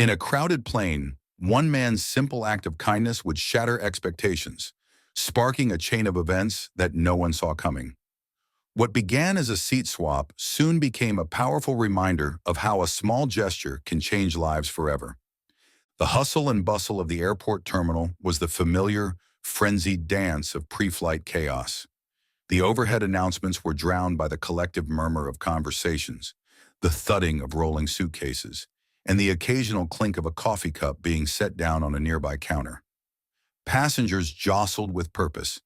In a crowded plane, one man's simple act of kindness would shatter expectations, sparking a chain of events that no one saw coming. What began as a seat swap soon became a powerful reminder of how a small gesture can change lives forever. The hustle and bustle of the airport terminal was the familiar, frenzied dance of pre-flight chaos. The overhead announcements were drowned by the collective murmur of conversations, the thudding of rolling suitcases, and the occasional clink of a coffee cup being set down on a nearby counter. Passengers jostled with purpose,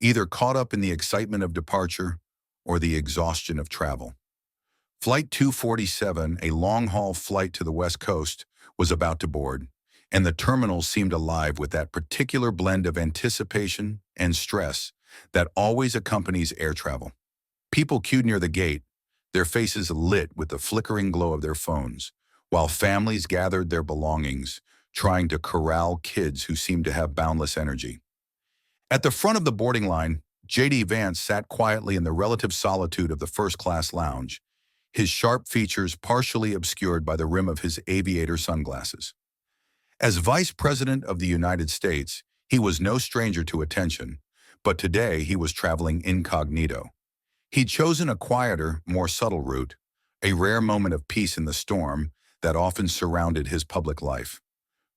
either caught up in the excitement of departure or the exhaustion of travel. Flight 247, a long-haul flight to the West Coast, was about to board, and the terminal seemed alive with that particular blend of anticipation and stress that always accompanies air travel. People queued near the gate, their faces lit with the flickering glow of their phones, while families gathered their belongings, trying to corral kids who seemed to have boundless energy. At the front of the boarding line, J.D. Vance sat quietly in the relative solitude of the first-class lounge, his sharp features partially obscured by the rim of his aviator sunglasses. As Vice President of the United States, he was no stranger to attention, but today he was traveling incognito. He'd chosen a quieter, more subtle route, a rare moment of peace in the storm that often surrounded his public life.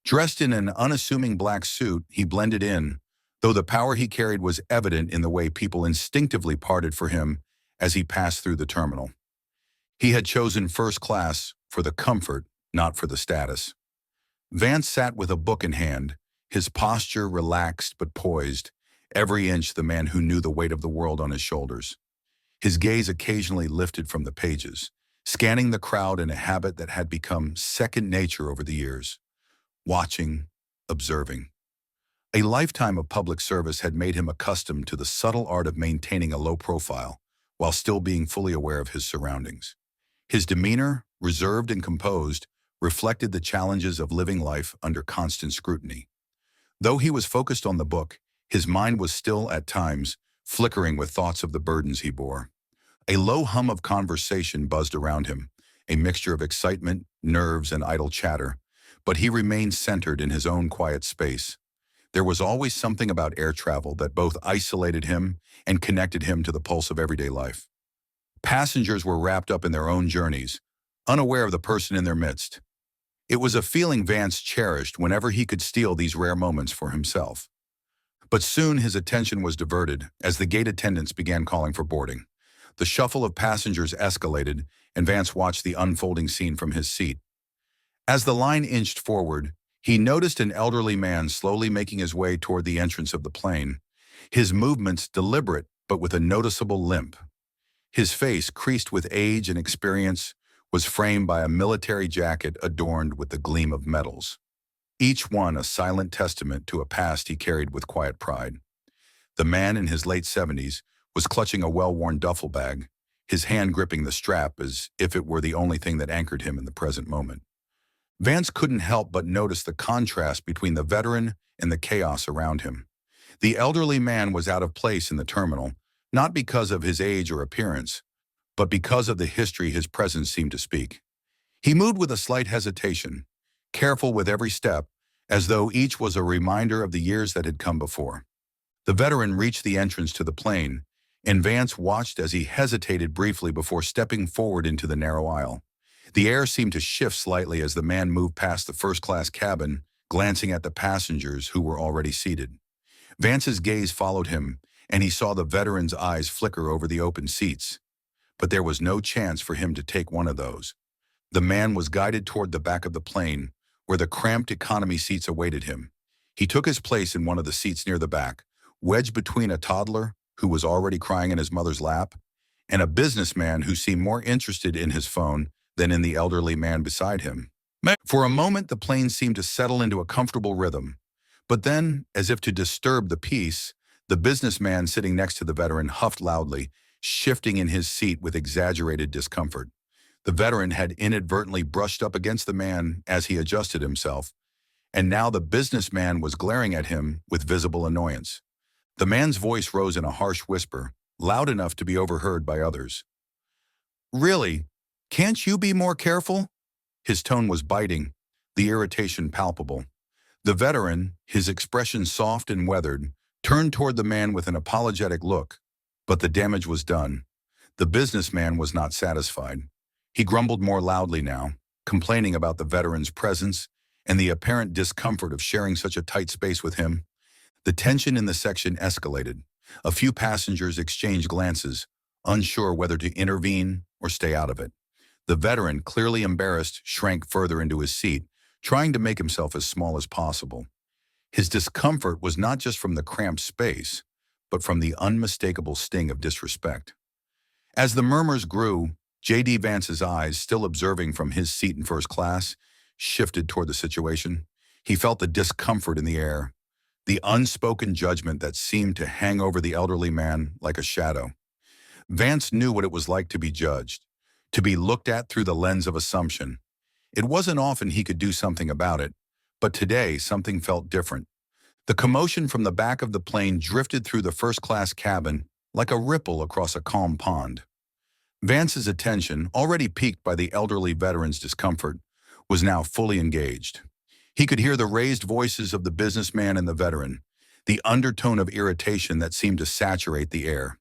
Dressed in an unassuming black suit, he blended in, though the power he carried was evident in the way people instinctively parted for him as he passed through the terminal. He had chosen first class for the comfort, not for the status. Vance sat with a book in hand, his posture relaxed but poised, every inch the man who knew the weight of the world on his shoulders. His gaze occasionally lifted from the pages, scanning the crowd in a habit that had become second nature over the years. Watching, observing. A lifetime of public service had made him accustomed to the subtle art of maintaining a low profile while still being fully aware of his surroundings. His demeanor, reserved and composed, reflected the challenges of living life under constant scrutiny. Though he was focused on the book, his mind was still, at times, flickering with thoughts of the burdens he bore. A low hum of conversation buzzed around him, a mixture of excitement, nerves, and idle chatter, but he remained centered in his own quiet space. There was always something about air travel that both isolated him and connected him to the pulse of everyday life. Passengers were wrapped up in their own journeys, unaware of the person in their midst. It was a feeling Vance cherished whenever he could steal these rare moments for himself. But soon his attention was diverted as the gate attendants began calling for boarding. The shuffle of passengers escalated, and Vance watched the unfolding scene from his seat. As the line inched forward, he noticed an elderly man slowly making his way toward the entrance of the plane, his movements deliberate but with a noticeable limp. His face, creased with age and experience, was framed by a military jacket adorned with the gleam of medals, each one a silent testament to a past he carried with quiet pride. The man in his late 70s was clutching a well-worn duffel bag, his hand gripping the strap as if it were the only thing that anchored him in the present moment. Vance couldn't help but notice the contrast between the veteran and the chaos around him. The elderly man was out of place in the terminal, not because of his age or appearance, but because of the history his presence seemed to speak. He moved with a slight hesitation, careful with every step, as though each was a reminder of the years that had come before. The veteran reached the entrance to the plane, and Vance watched as he hesitated briefly before stepping forward into the narrow aisle. The air seemed to shift slightly as the man moved past the first-class cabin, glancing at the passengers who were already seated. Vance's gaze followed him, and he saw the veteran's eyes flicker over the open seats. But there was no chance for him to take one of those. The man was guided toward the back of the plane, where the cramped economy seats awaited him. He took his place in one of the seats near the back, wedged between a toddler, who was already crying in his mother's lap, and a businessman who seemed more interested in his phone than in the elderly man beside him. For a moment, the plane seemed to settle into a comfortable rhythm, but then, as if to disturb the peace, the businessman sitting next to the veteran huffed loudly, shifting in his seat with exaggerated discomfort. The veteran had inadvertently brushed up against the man as he adjusted himself, and now the businessman was glaring at him with visible annoyance. The man's voice rose in a harsh whisper, loud enough to be overheard by others. "Really, can't you be more careful?" His tone was biting, the irritation palpable. The veteran, his expression soft and weathered, turned toward the man with an apologetic look, but the damage was done. The businessman was not satisfied. He grumbled more loudly now, complaining about the veteran's presence and the apparent discomfort of sharing such a tight space with him. The tension in the section escalated. A few passengers exchanged glances, unsure whether to intervene or stay out of it. The veteran, clearly embarrassed, shrank further into his seat, trying to make himself as small as possible. His discomfort was not just from the cramped space, but from the unmistakable sting of disrespect. As the murmurs grew, J.D. Vance's eyes, still observing from his seat in first class, shifted toward the situation. He felt the discomfort in the air, the unspoken judgment that seemed to hang over the elderly man like a shadow. Vance knew what it was like to be judged, to be looked at through the lens of assumption. It wasn't often he could do something about it, but today something felt different. The commotion from the back of the plane drifted through the first-class cabin like a ripple across a calm pond. Vance's attention, already piqued by the elderly veteran's discomfort, was now fully engaged. He could hear the raised voices of the businessman and the veteran, the undertone of irritation that seemed to saturate the air.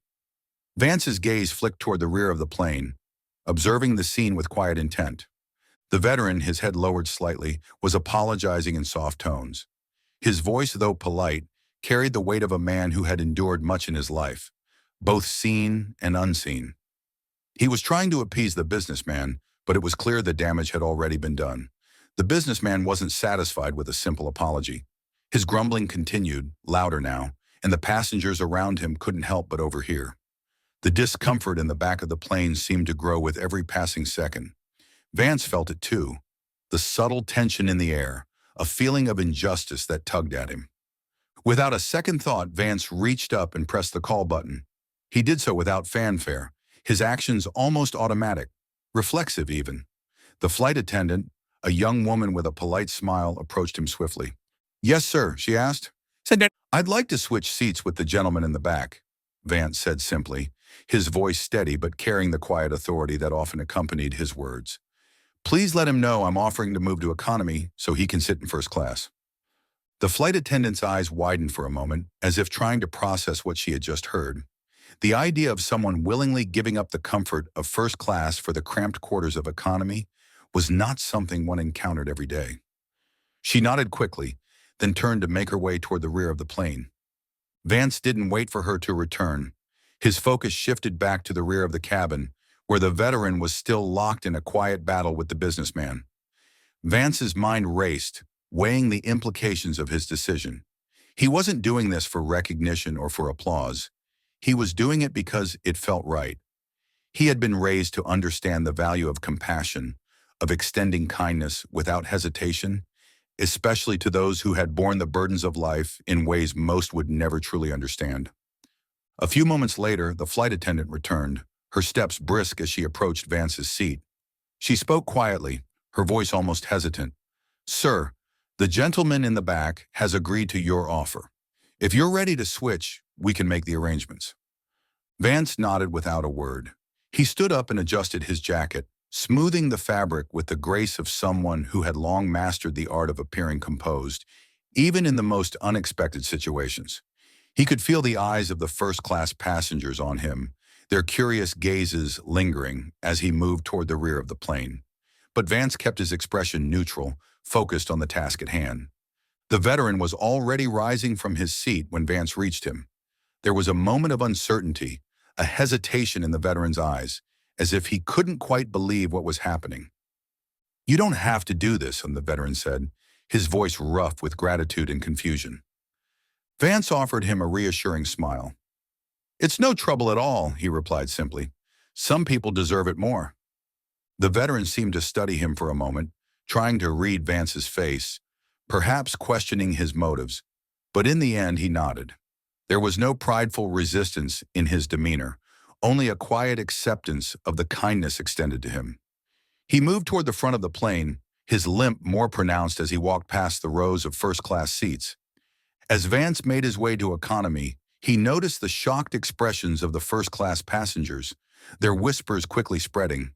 Vance's gaze flicked toward the rear of the plane, observing the scene with quiet intent. The veteran, his head lowered slightly, was apologizing in soft tones. His voice, though polite, carried the weight of a man who had endured much in his life, both seen and unseen. He was trying to appease the businessman, but it was clear the damage had already been done. The businessman wasn't satisfied with a simple apology. His grumbling continued, louder now, and the passengers around him couldn't help but overhear. The discomfort in the back of the plane seemed to grow with every passing second. Vance felt it too, the subtle tension in the air, a feeling of injustice that tugged at him. Without a second thought, Vance reached up and pressed the call button. He did so without fanfare, his actions almost automatic, reflexive even. The flight attendant, a young woman with a polite smile, approached him swiftly. "Yes, sir," she asked. "I'd like to switch seats with the gentleman in the back," Vance said simply, his voice steady but carrying the quiet authority that often accompanied his words. "Please let him know I'm offering to move to economy so he can sit in first class." The flight attendant's eyes widened for a moment, as if trying to process what she had just heard. The idea of someone willingly giving up the comfort of first class for the cramped quarters of economy was not something one encountered every day. She nodded quickly, then turned to make her way toward the rear of the plane. Vance didn't wait for her to return. His focus shifted back to the rear of the cabin, where the veteran was still locked in a quiet battle with the businessman. Vance's mind raced, weighing the implications of his decision. He wasn't doing this for recognition or for applause. He was doing it because it felt right. He had been raised to understand the value of compassion, of extending kindness without hesitation, especially to those who had borne the burdens of life in ways most would never truly understand. A few moments later, the flight attendant returned, her steps brisk as she approached Vance's seat. She spoke quietly, her voice almost hesitant. "Sir, the gentleman in the back has agreed to your offer. If you're ready to switch, we can make the arrangements." Vance nodded without a word. He stood up and adjusted his jacket, smoothing the fabric with the grace of someone who had long mastered the art of appearing composed, even in the most unexpected situations. He could feel the eyes of the first-class passengers on him, their curious gazes lingering as he moved toward the rear of the plane. But Vance kept his expression neutral, focused on the task at hand. The veteran was already rising from his seat when Vance reached him. There was a moment of uncertainty, a hesitation in the veteran's eyes, as if he couldn't quite believe what was happening. "You don't have to do this," the veteran said, his voice rough with gratitude and confusion. Vance offered him a reassuring smile. "It's no trouble at all," he replied simply. "Some people deserve it more." The veteran seemed to study him for a moment, trying to read Vance's face, perhaps questioning his motives, but in the end he nodded. There was no prideful resistance in his demeanor, only a quiet acceptance of the kindness extended to him. He moved toward the front of the plane, his limp more pronounced as he walked past the rows of first-class seats. As Vance made his way to economy, he noticed the shocked expressions of the first-class passengers, their whispers quickly spreading.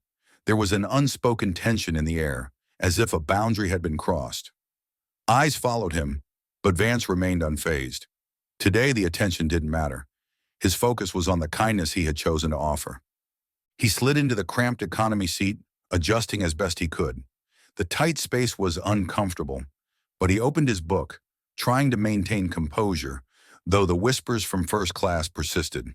There was an unspoken tension in the air, as if a boundary had been crossed. Eyes followed him, but Vance remained unfazed. Today, the attention didn't matter. His focus was on the kindness he had chosen to offer. He slid into the cramped economy seat, adjusting as best he could. The tight space was uncomfortable, but he opened his book, trying to maintain composure, though the whispers from first class persisted.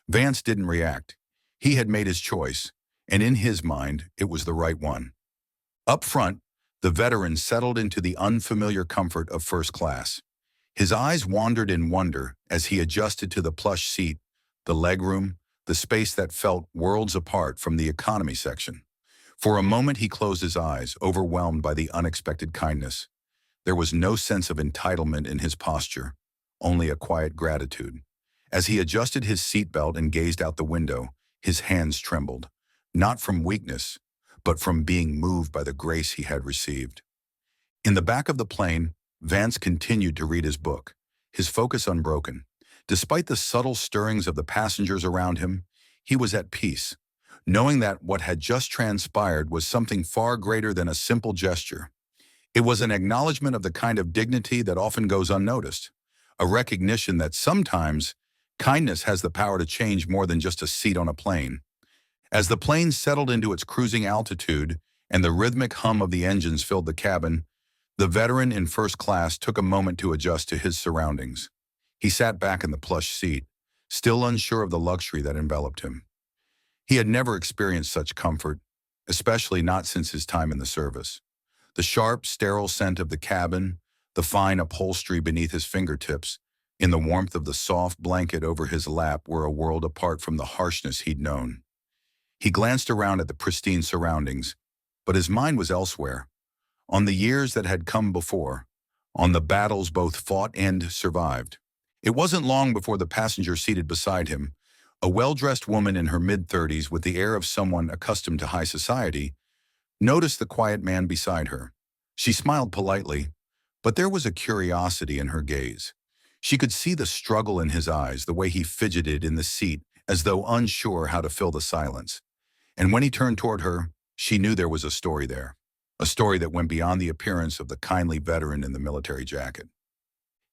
Vance didn't react. He had made his choice, and in his mind, it was the right one. Up front, the veteran settled into the unfamiliar comfort of first class. His eyes wandered in wonder as he adjusted to the plush seat, the legroom, the space that felt worlds apart from the economy section. For a moment he closed his eyes, overwhelmed by the unexpected kindness. There was no sense of entitlement in his posture, only a quiet gratitude. As he adjusted his seatbelt and gazed out the window, his hands trembled, not from weakness, but from being moved by the grace he had received. In the back of the plane, Vance continued to read his book, his focus unbroken. Despite the subtle stirrings of the passengers around him, he was at peace, knowing that what had just transpired was something far greater than a simple gesture. It was an acknowledgement of the kind of dignity that often goes unnoticed, a recognition that sometimes kindness has the power to change more than just a seat on a plane. As the plane settled into its cruising altitude and the rhythmic hum of the engines filled the cabin, the veteran in first class took a moment to adjust to his surroundings. He sat back in the plush seat, still unsure of the luxury that enveloped him. He had never experienced such comfort, especially not since his time in the service. The sharp, sterile scent of the cabin, the fine upholstery beneath his fingertips, in the warmth of the soft blanket over his lap were a world apart from the harshness he'd known. He glanced around at the pristine surroundings, but his mind was elsewhere, on the years that had come before, on the battles both fought and survived. It wasn't long before the passenger seated beside him, a well-dressed woman in her mid-30s with the air of someone accustomed to high society, noticed the quiet man beside her. She smiled politely, but there was a curiosity in her gaze. She could see the struggle in his eyes, the way he fidgeted in the seat as though unsure how to fill the silence. And when he turned toward her, she knew there was a story there, a story that went beyond the appearance of the kindly veteran in the military jacket.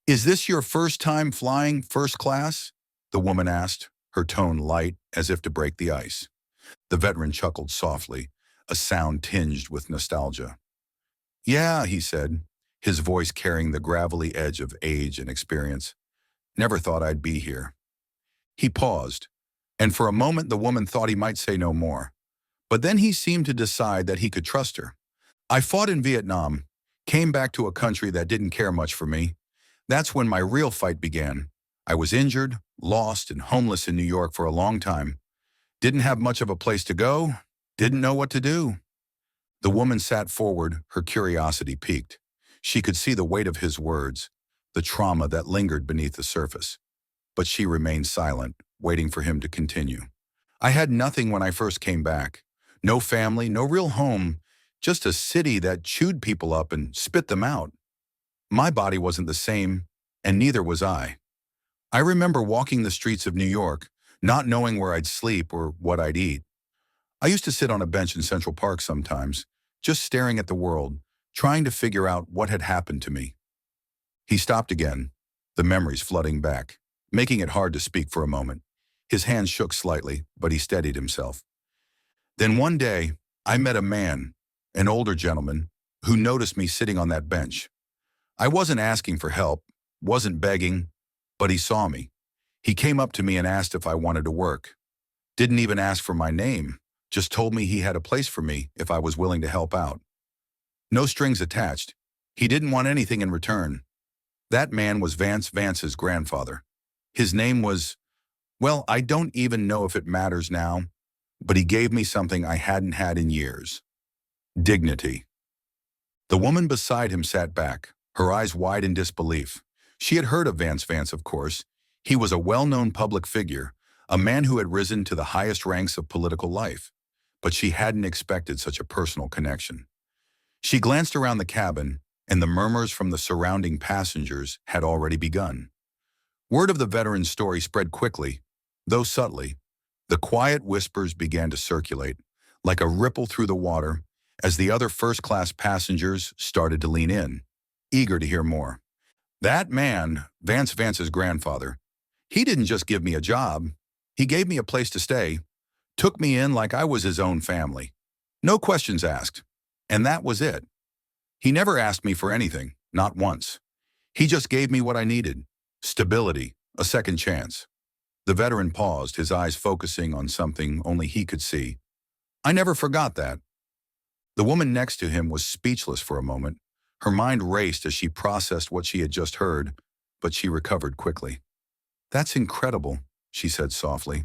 "Is this your first time flying first class?" the woman asked, her tone light as if to break the ice. The veteran chuckled softly, a sound tinged with nostalgia. "Yeah," he said, his voice carrying the gravelly edge of age and experience. "Never thought I'd be here." He paused, and for a moment the woman thought he might say no more. But then he seemed to decide that he could trust her. "I fought in Vietnam, came back to a country that didn't care much for me. That's when my real fight began. I was injured, lost, and homeless in New York for a long time. Didn't have much of a place to go, didn't know what to do." The woman sat forward, her curiosity piqued. She could see the weight of his words, the trauma that lingered beneath the surface. But she remained silent, waiting for him to continue. "I had nothing when I first came back. No family, no real home, just a city that chewed people up and spit them out. My body wasn't the same, and neither was I. I remember walking the streets of New York, not knowing where I'd sleep or what I'd eat. I used to sit on a bench in Central Park sometimes, just staring at the world, trying to figure out what had happened to me." He stopped again, the memories flooding back, making it hard to speak for a moment. His hands shook slightly, but he steadied himself. "Then one day, I met a man, an older gentleman, who noticed me sitting on that bench. I wasn't asking for help, wasn't begging, but he saw me. He came up to me and asked if I wanted to work. Didn't even ask for my name, just told me he had a place for me if I was willing to help out. No strings attached. He didn't want anything in return. That man was Vance's grandfather. His name was, well, I don't even know if it matters now, but he gave me something I hadn't had in years. Dignity." The woman beside him sat back, her eyes wide in disbelief. She had heard of Vance, of course. He was a well-known public figure, a man who had risen to the highest ranks of political life. But she hadn't expected such a personal connection. She glanced around the cabin, and the murmurs from the surrounding passengers had already begun. Word of the veteran's story spread quickly, though subtly. The quiet whispers began to circulate, like a ripple through the water, as the other first-class passengers started to lean in, eager to hear more. That man, Vance's grandfather, he didn't just give me a job. He gave me a place to stay, took me in like I was his own family. No questions asked. And that was it. He never asked me for anything, not once. He just gave me what I needed: stability, a second chance. The veteran paused, his eyes focusing on something only he could see. I never forgot that. The woman next to him was speechless for a moment. Her mind raced as she processed what she had just heard, but she recovered quickly. That's incredible, she said softly.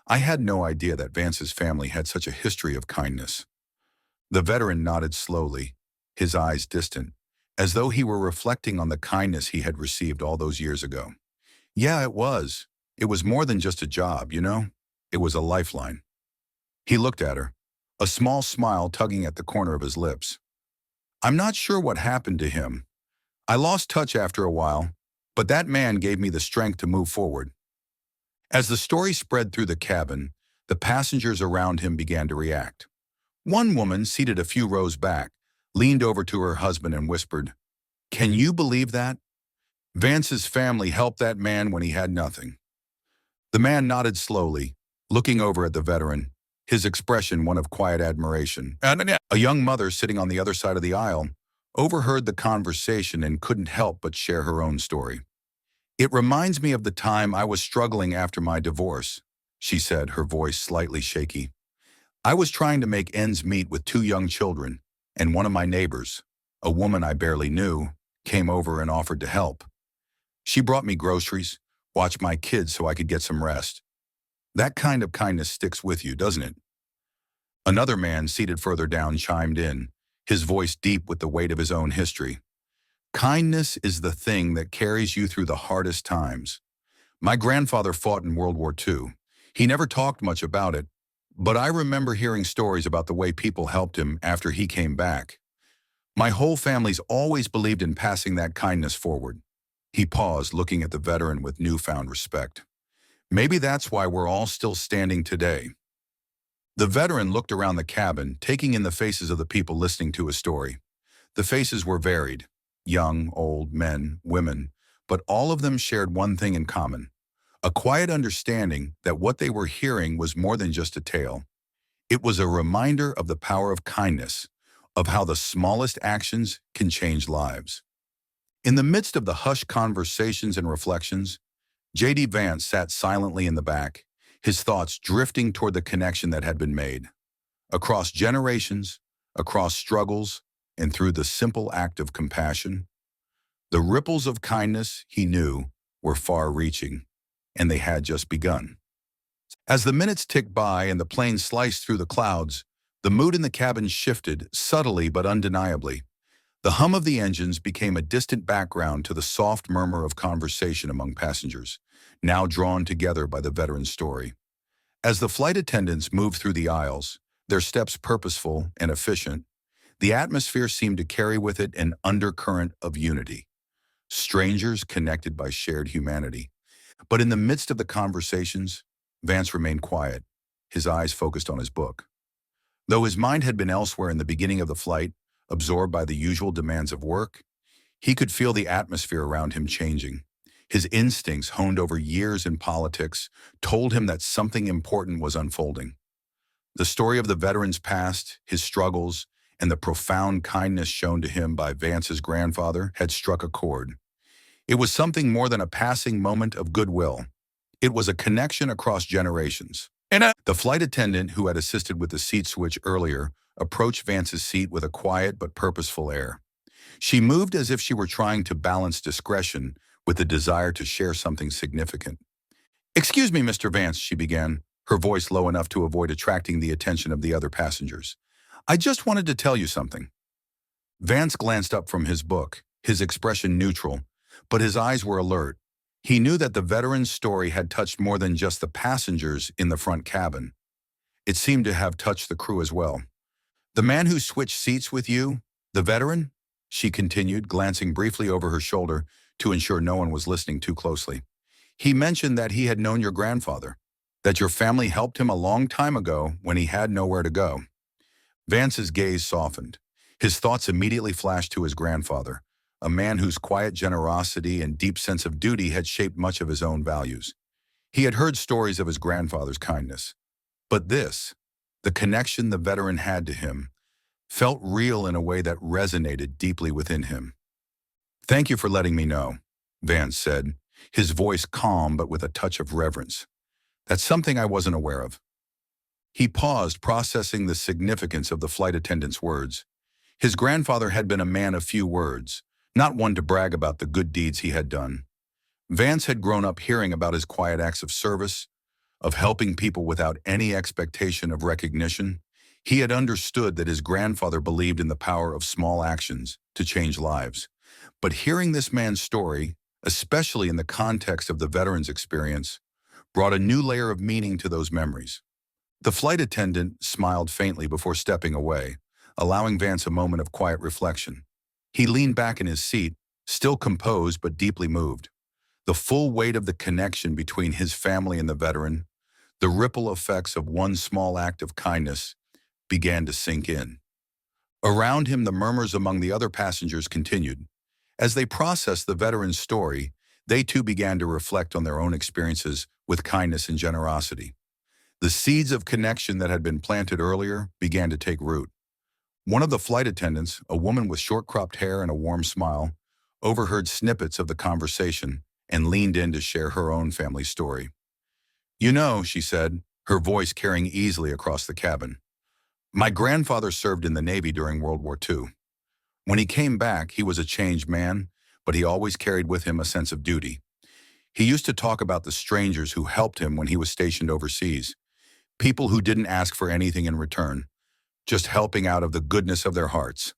I had no idea that Vance's family had such a history of kindness. The veteran nodded slowly, his eyes distant, as though he were reflecting on the kindness he had received all those years ago. Yeah, it was. It was more than just a job, you know? It was a lifeline. He looked at her, a small smile tugging at the corner of his lips. I'm not sure what happened to him. I lost touch after a while, but that man gave me the strength to move forward. As the story spread through the cabin, the passengers around him began to react. One woman, seated a few rows back, leaned over to her husband and whispered, "Can you believe that? Vance's family helped that man when he had nothing." The man nodded slowly, looking over at the veteran, his expression one of quiet admiration. A young mother sitting on the other side of the aisle overheard the conversation and couldn't help but share her own story. "It reminds me of the time I was struggling after my divorce," she said, her voice slightly shaky. "I was trying to make ends meet with two young children, and one of my neighbors, a woman I barely knew, came over and offered to help. She brought me groceries, watched my kids so I could get some rest. That kind of kindness sticks with you, doesn't it?" Another man seated further down chimed in, his voice deep with the weight of his own history. "Kindness is the thing that carries you through the hardest times. My grandfather fought in World War II. He never talked much about it, but I remember hearing stories about the way people helped him after he came back. My whole family's always believed in passing that kindness forward." He paused, looking at the veteran with newfound respect. "Maybe that's why we're all still standing today." The veteran looked around the cabin, taking in the faces of the people listening to his story. The faces were varied: young, old, men, women, but all of them shared one thing in common: a quiet understanding that what they were hearing was more than just a tale. It was a reminder of the power of kindness, of how the smallest actions can change lives. In the midst of the hushed conversations and reflections, J.D. Vance sat silently in the back, his thoughts drifting toward the connection that had been made. Across generations, across struggles, and through the simple act of compassion, the ripples of kindness, he knew, were far-reaching, and they had just begun. As the minutes ticked by and the plane sliced through the clouds, the mood in the cabin shifted, subtly but undeniably. The hum of the engines became a distant background to the soft murmur of conversation among passengers, now drawn together by the veteran's story. As the flight attendants moved through the aisles, their steps purposeful and efficient, the atmosphere seemed to carry with it an undercurrent of unity. Strangers connected by shared humanity. But in the midst of the conversations, Vance remained quiet, his eyes focused on his book. Though his mind had been elsewhere in the beginning of the flight, absorbed by the usual demands of work, he could feel the atmosphere around him changing. His instincts, honed over years in politics, told him that something important was unfolding. The story of the veteran's past, his struggles, and the profound kindness shown to him by Vance's grandfather had struck a chord. It was something more than a passing moment of goodwill. It was a connection across generations. The flight attendant who had assisted with the seat switch earlier approached Vance's seat with a quiet but purposeful air. She moved as if she were trying to balance discretion with the desire to share something significant. "Excuse me, Mr. Vance," she began, her voice low enough to avoid attracting the attention of the other passengers. "I just wanted to tell you something." Vance glanced up from his book, his expression neutral, but his eyes were alert. He knew that the veteran's story had touched more than just the passengers in the front cabin. It seemed to have touched the crew as well. "The man who switched seats with you, the veteran?" she continued, glancing briefly over her shoulder to ensure no one was listening too closely. "He mentioned that he had known your grandfather, that your family helped him a long time ago when he had nowhere to go." Vance's gaze softened. His thoughts immediately flashed to his grandfather, a man whose quiet generosity and deep sense of duty had shaped much of his own values. He had heard stories of his grandfather's kindness. But this, the connection the veteran had to him, felt real in a way that resonated deeply within him. "Thank you for letting me know," Vance said, his voice calm but with a touch of reverence. "That's something I wasn't aware of." He paused, processing the significance of the flight attendant's words. His grandfather had been a man of few words, not one to brag about the good deeds he had done. Vance had grown up hearing about his quiet acts of service, of helping people without any expectation of recognition. He had understood that his grandfather believed in the power of small actions to change lives. But hearing this man's story, especially in the context of the veteran's experience, brought a new layer of meaning to those memories. The flight attendant smiled faintly before stepping away, allowing Vance a moment of quiet reflection. He leaned back in his seat, still composed but deeply moved. The full weight of the connection between his family and the veteran, the ripple effects of one small act of kindness, began to sink in. Around him, the murmurs among the other passengers continued. As they processed the veteran's story, they too began to reflect on their own experiences with kindness and generosity. The seeds of connection that had been planted earlier began to take root. One of the flight attendants, a woman with short-cropped hair and a warm smile, overheard snippets of the conversation and leaned in to share her own family story. "You know," she said, her voice carrying easily across the cabin, "my grandfather served in the Navy during World War II. When he came back, he was a changed man, but he always carried with him a sense of duty. He used to talk about the strangers who helped him when he was stationed overseas, people who didn't ask for anything in return, just helping out of the goodness of their hearts."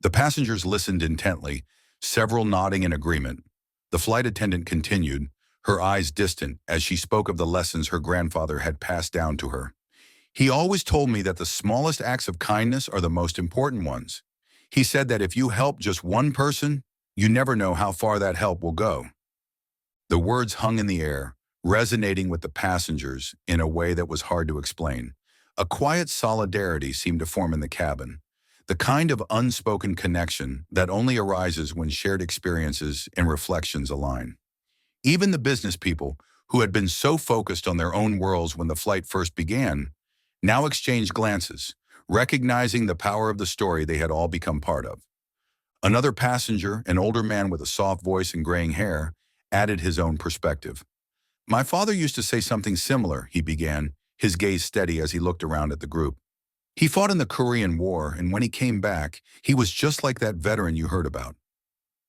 The passengers listened intently, several nodding in agreement. The flight attendant continued, her eyes distant as she spoke of the lessons her grandfather had passed down to her. "He always told me that the smallest acts of kindness are the most important ones. He said that if you help just one person, you never know how far that help will go." The words hung in the air, resonating with the passengers in a way that was hard to explain. A quiet solidarity seemed to form in the cabin, the kind of unspoken connection that only arises when shared experiences and reflections align. Even the business people, who had been so focused on their own worlds when the flight first began, now exchanged glances, recognizing the power of the story they had all become part of. Another passenger, an older man with a soft voice and graying hair, added his own perspective. "My father used to say something similar," he began, his gaze steady as he looked around at the group. "He fought in the Korean War, and when he came back, he was just like that veteran you heard about.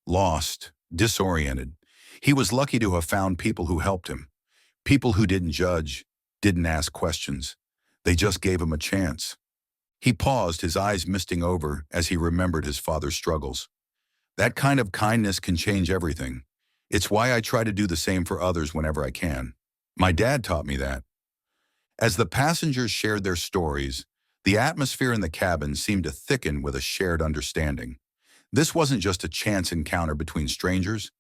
Lost, disoriented. He was lucky to have found people who helped him, people who didn't judge, didn't ask questions. They just gave him a chance." He paused, his eyes misting over as he remembered his father's struggles. "That kind of kindness can change everything. It's why I try to do the same for others whenever I can. My dad taught me that." As the passengers shared their stories, the atmosphere in the cabin seemed to thicken with a shared understanding. This wasn't just a chance encounter between strangers.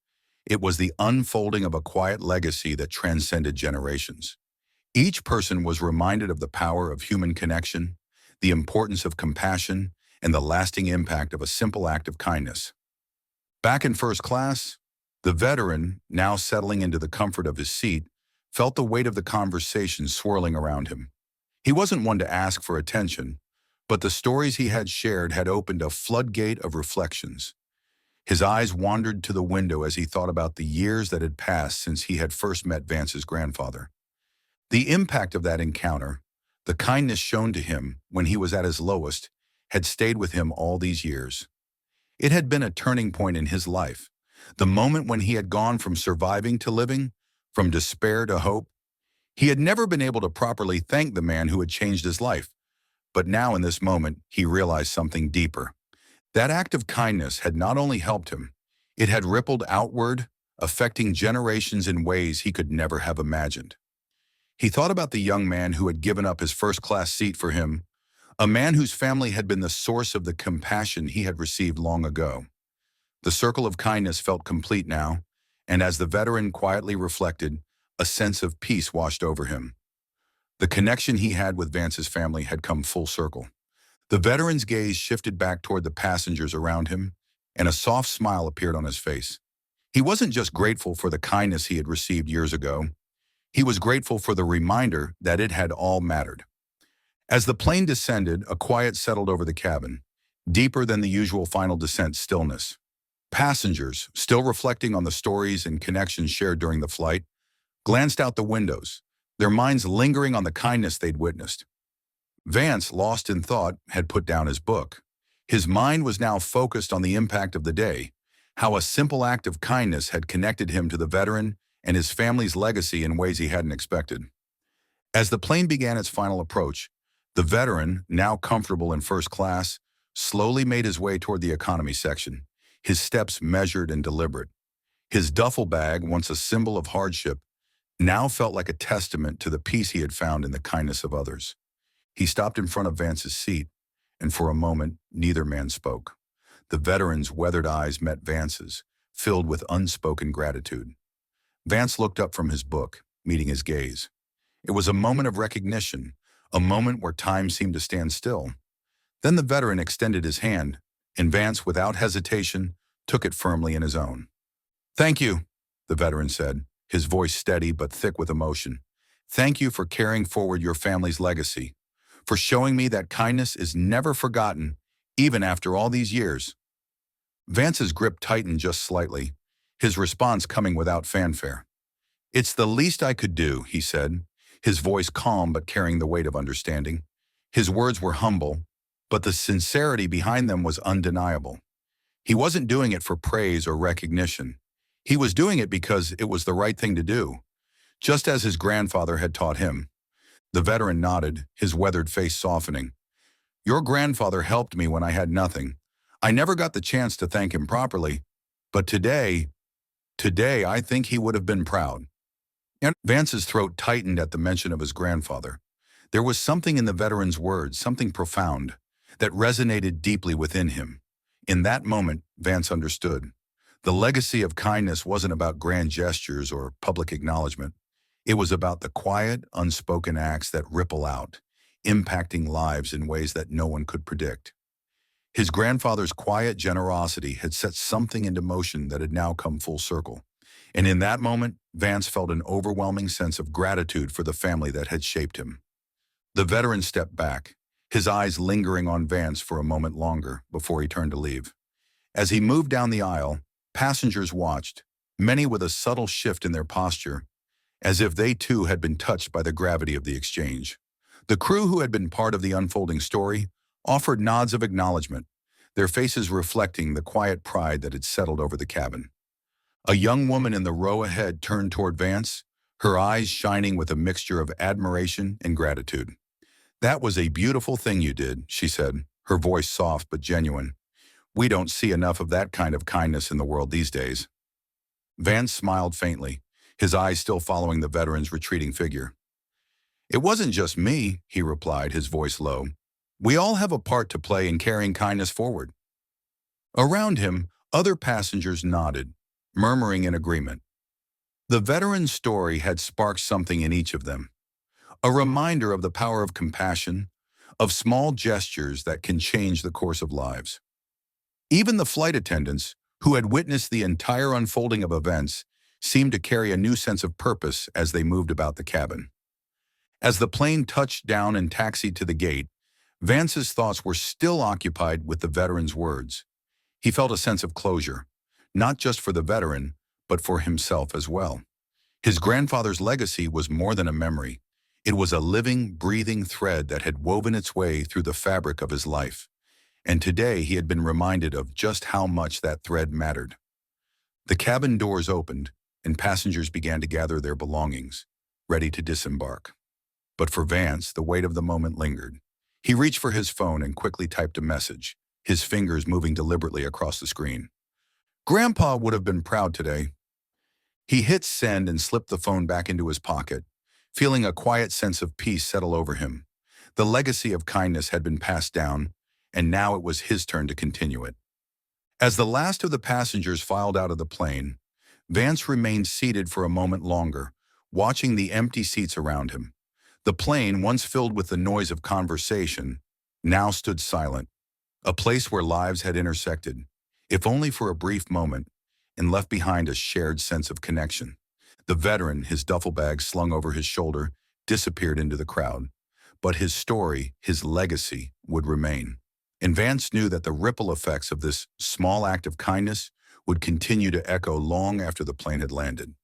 It was the unfolding of a quiet legacy that transcended generations. Each person was reminded of the power of human connection, the importance of compassion, and the lasting impact of a simple act of kindness. Back in first class, the veteran, now settling into the comfort of his seat, felt the weight of the conversation swirling around him. He wasn't one to ask for attention, but the stories he had shared had opened a floodgate of reflections. His eyes wandered to the window as he thought about the years that had passed since he had first met Vance's grandfather. The impact of that encounter, the kindness shown to him when he was at his lowest, had stayed with him all these years. It had been a turning point in his life, the moment when he had gone from surviving to living, from despair to hope. He had never been able to properly thank the man who had changed his life, but now in this moment he realized something deeper. That act of kindness had not only helped him, it had rippled outward, affecting generations in ways he could never have imagined. He thought about the young man who had given up his first-class seat for him, a man whose family had been the source of the compassion he had received long ago. The circle of kindness felt complete now, and as the veteran quietly reflected, a sense of peace washed over him. The connection he had with Vance's family had come full circle. The veteran's gaze shifted back toward the passengers around him, and a soft smile appeared on his face. He wasn't just grateful for the kindness he had received years ago. He was grateful for the reminder that it had all mattered. As the plane descended, a quiet settled over the cabin, deeper than the usual final descent stillness. Passengers, still reflecting on the stories and connections shared during the flight, glanced out the windows, their minds lingering on the kindness they'd witnessed. Vance, lost in thought, had put down his book. His mind was now focused on the impact of the day, how a simple act of kindness had connected him to the veteran and his family's legacy in ways he hadn't expected. As the plane began its final approach, the veteran, now comfortable in first class, slowly made his way toward the economy section, his steps measured and deliberate. His duffel bag, once a symbol of hardship, now felt like a testament to the peace he had found in the kindness of others. He stopped in front of Vance's seat, and for a moment, neither man spoke. The veteran's weathered eyes met Vance's, filled with unspoken gratitude. Vance looked up from his book, meeting his gaze. It was a moment of recognition, a moment where time seemed to stand still. Then the veteran extended his hand, and Vance, without hesitation, took it firmly in his own. "Thank you," the veteran said, his voice steady but thick with emotion. "Thank you for carrying forward your family's legacy, for showing me that kindness is never forgotten, even after all these years." Vance's grip tightened just slightly, his response coming without fanfare. "It's the least I could do," he said, his voice calm but carrying the weight of understanding. His words were humble, but the sincerity behind them was undeniable. He wasn't doing it for praise or recognition. He was doing it because it was the right thing to do, just as his grandfather had taught him. The veteran nodded, his weathered face softening. "Your grandfather helped me when I had nothing. I never got the chance to thank him properly, but today I think he would have been proud." And Vance's throat tightened at the mention of his grandfather. There was something in the veteran's words, something profound, that resonated deeply within him. In that moment, Vance understood. The legacy of kindness wasn't about grand gestures or public acknowledgement. It was about the quiet, unspoken acts that ripple out, impacting lives in ways that no one could predict. His grandfather's quiet generosity had set something into motion that had now come full circle. And in that moment, Vance felt an overwhelming sense of gratitude for the family that had shaped him. The veteran stepped back, his eyes lingering on Vance for a moment longer before he turned to leave. As he moved down the aisle, passengers watched, many with a subtle shift in their posture, as if they too had been touched by the gravity of the exchange. The crew, who had been part of the unfolding story, offered nods of acknowledgement, their faces reflecting the quiet pride that had settled over the cabin. A young woman in the row ahead turned toward Vance, her eyes shining with a mixture of admiration and gratitude. "That was a beautiful thing you did," she said, her voice soft but genuine. "We don't see enough of that kind of kindness in the world these days." Vance smiled faintly, his eyes still following the veteran's retreating figure. "It wasn't just me," he replied, his voice low. "We all have a part to play in carrying kindness forward." Around him, other passengers nodded, murmuring in agreement. The veteran's story had sparked something in each of them, a reminder of the power of compassion, of small gestures that can change the course of lives. Even the flight attendants, who had witnessed the entire unfolding of events, seemed to carry a new sense of purpose as they moved about the cabin. As the plane touched down and taxied to the gate, Vance's thoughts were still occupied with the veteran's words. He felt a sense of closure, not just for the veteran, but for himself as well. His grandfather's legacy was more than a memory. It was a living, breathing thread that had woven its way through the fabric of his life. And today he had been reminded of just how much that thread mattered. The cabin doors opened, and passengers began to gather their belongings, ready to disembark. But for Vance, the weight of the moment lingered. He reached for his phone and quickly typed a message, his fingers moving deliberately across the screen. "Grandpa would have been proud today." He hit send and slipped the phone back into his pocket, feeling a quiet sense of peace settle over him. The legacy of kindness had been passed down, and now it was his turn to continue it. As the last of the passengers filed out of the plane, Vance remained seated for a moment longer, watching the empty seats around him. The plane, once filled with the noise of conversation, now stood silent, a place where lives had intersected, if only for a brief moment, and left behind a shared sense of connection. The veteran, his duffel bag slung over his shoulder, disappeared into the crowd. But his story, his legacy, would remain. And Vance knew that the ripple effects of this small act of kindness would continue to echo long after the plane had landed.